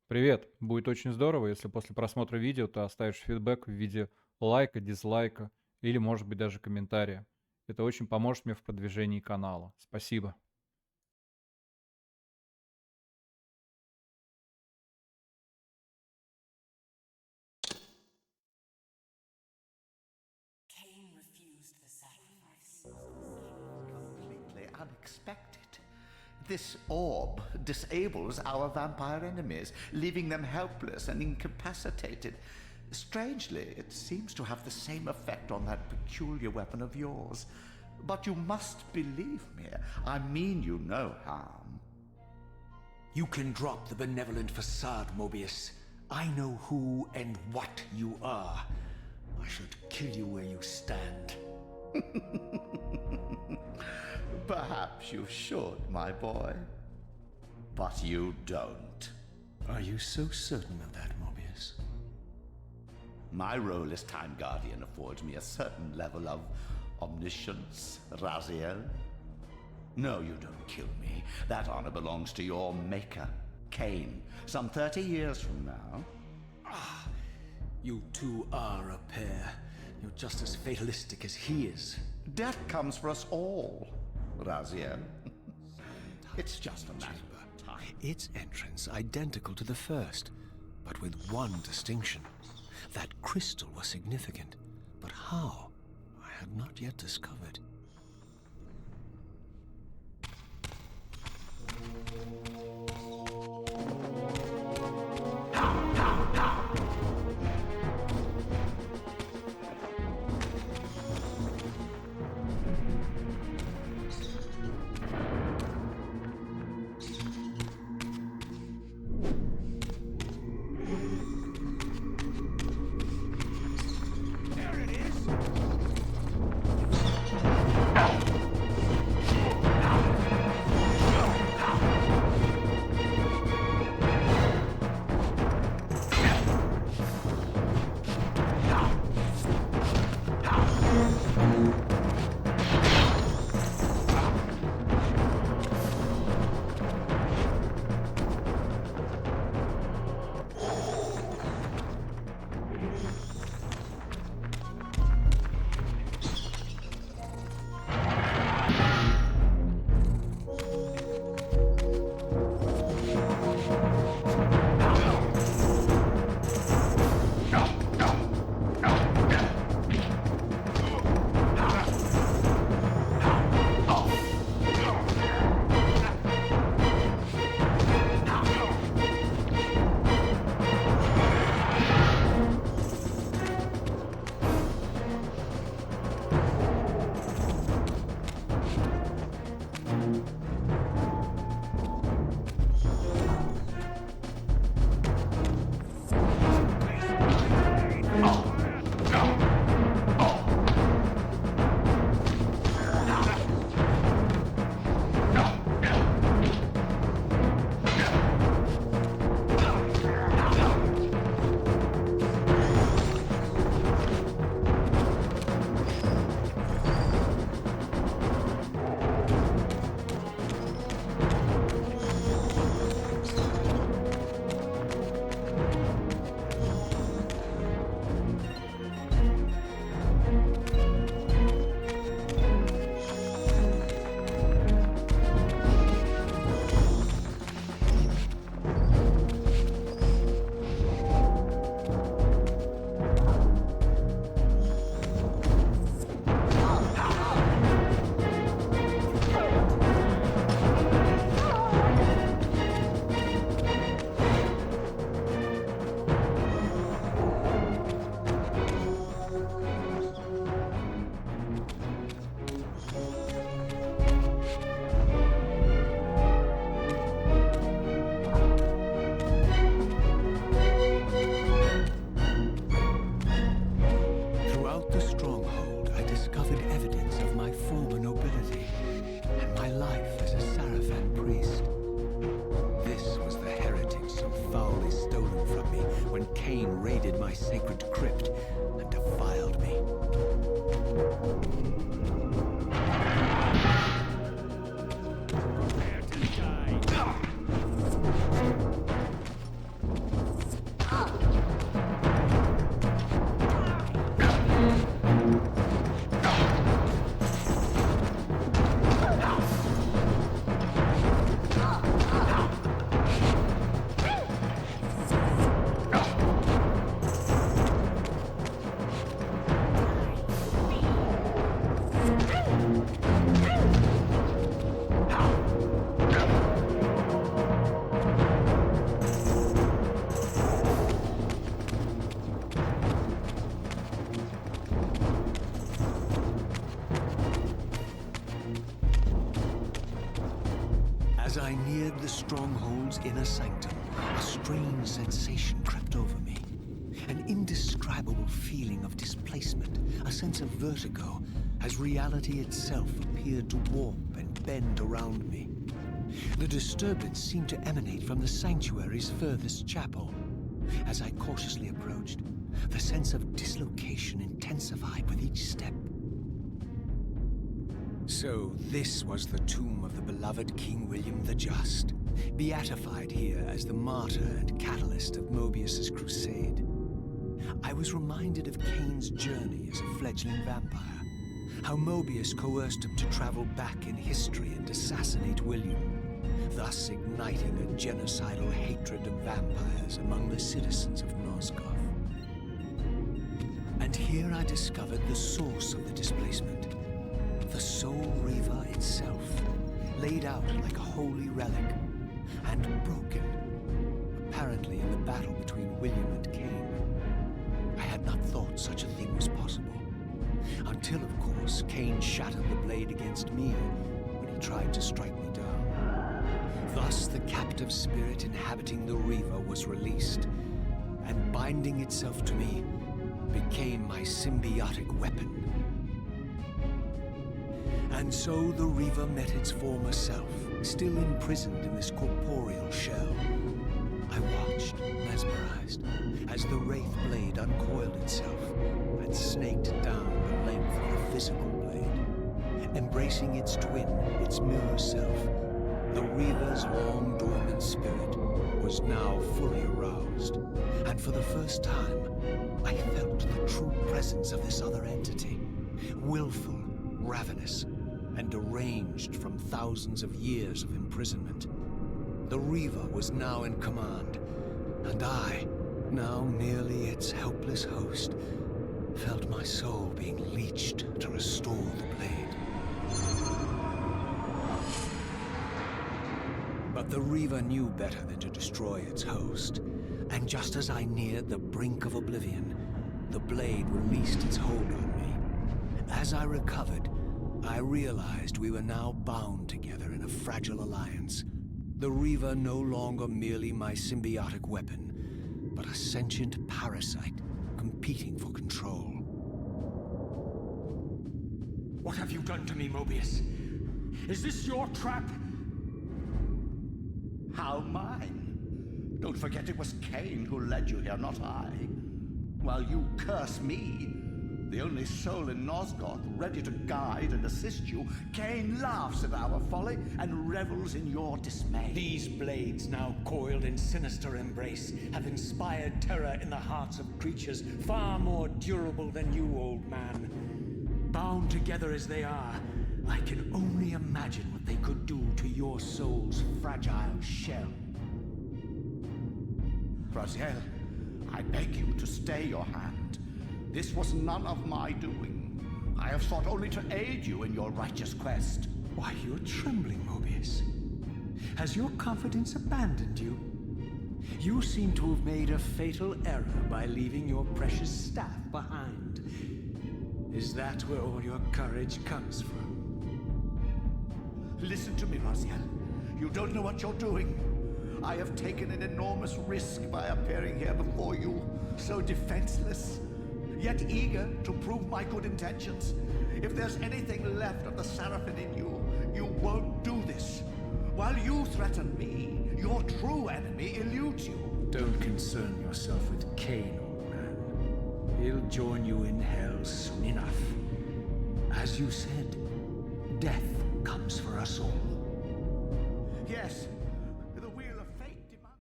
Привет! Будет очень здорово, если после просмотра видео ты оставишь фидбек в виде лайка, дизлайка или, может быть, даже комментария. Это очень поможет мне в продвижении канала. Спасибо. Kain refused the sacrifice. Completely unexpected. This orb disables our vampire enemies, leaving them helpless and incapacitated. Strangely, it seems to have the same effect on that peculiar weapon of yours. But you must believe me. I mean you no harm. You can drop the benevolent facade, Mobius. I know who and what you are. I should kill you where you stand. Perhaps you should, my boy. But you don't. Are you so certain of that, Mobius? My role as Time Guardian affords me a certain level of omniscience, Raziel. No, you don't kill me. That honor belongs to your maker, Kain, some 30 years from now. You two are a pair. You're just as fatalistic as he is. Death comes for us all, Raziel. It's just a matter of time. Its entrance identical to the first, but with one distinction. That crystal was significant, but how? I had not yet discovered. Kain raided my sacred crypt and defiled me. Prepare to die. stronghold's inner sanctum, a strange sensation crept over me. An indescribable feeling of displacement, a sense of vertigo, as reality itself appeared to warp and bend around me. The disturbance seemed to emanate from the sanctuary's furthest chapel. As I cautiously approached, the sense of dislocation intensified with each step. So this was the tomb of the beloved King William the Just, beatified here as the martyr and catalyst of Mobius's crusade. I was reminded of Kain's journey as a fledgling vampire, how Mobius coerced him to travel back in history and assassinate William, thus igniting a genocidal hatred of vampires among the citizens of Nosgoth. And here I discovered the source of the displacement, the soul Reaver itself, laid out like a holy relic, and broken, apparently in the battle between William and Kain. I had not thought such a thing was possible, until, of course, Kain shattered the blade against me when he tried to strike me down. Thus, the captive spirit inhabiting the Reaver was released, and binding itself to me, became my symbiotic weapon. And so the Reaver met its former self, still imprisoned in this corporeal shell. I watched, mesmerized, as the Wraith blade uncoiled itself and snaked down the length of the physical blade. Embracing its twin, its mirror self, the Reaver's long dormant spirit was now fully aroused, and for the first time, I felt the true presence of this other entity, willful, ravenous, and deranged from thousands of years of imprisonment. The Reaver was now in command, and I, now merely its helpless host, felt my soul being leeched to restore the blade. But the Reaver knew better than to destroy its host, and just as I neared the brink of oblivion, the blade released its hold on me. As I recovered, I realized we were now bound together in a fragile alliance. The Reaver no longer merely my symbiotic weapon, but a sentient parasite competing for control. What have you done to me, Mobius? Is this your trap? How mine? Don't forget it was Kain who led you here, not I. While you curse me, the only soul in Nosgoth ready to guide and assist you, Kain laughs at our folly and revels in your dismay. These blades, now coiled in sinister embrace, have inspired terror in the hearts of creatures far more durable than you, old man. Bound together as they are, I can only imagine what they could do to your soul's fragile shell. Raziel, I beg you to stay your hand. This was none of my doing. I have sought only to aid you in your righteous quest. Why, you're trembling, Mobius. Has your confidence abandoned you? You seem to have made a fatal error by leaving your precious staff behind. Is that where all your courage comes from? Listen to me, Raziel. You don't know what you're doing. I have taken an enormous risk by appearing here before you, so defenseless, yet eager to prove my good intentions. If there's anything left of the Seraphim in you, you won't do this. While you threaten me, your true enemy eludes you. Don't concern yourself with Kain, old man. He'll join you in hell soon enough. As you said, death comes for us all. Yes,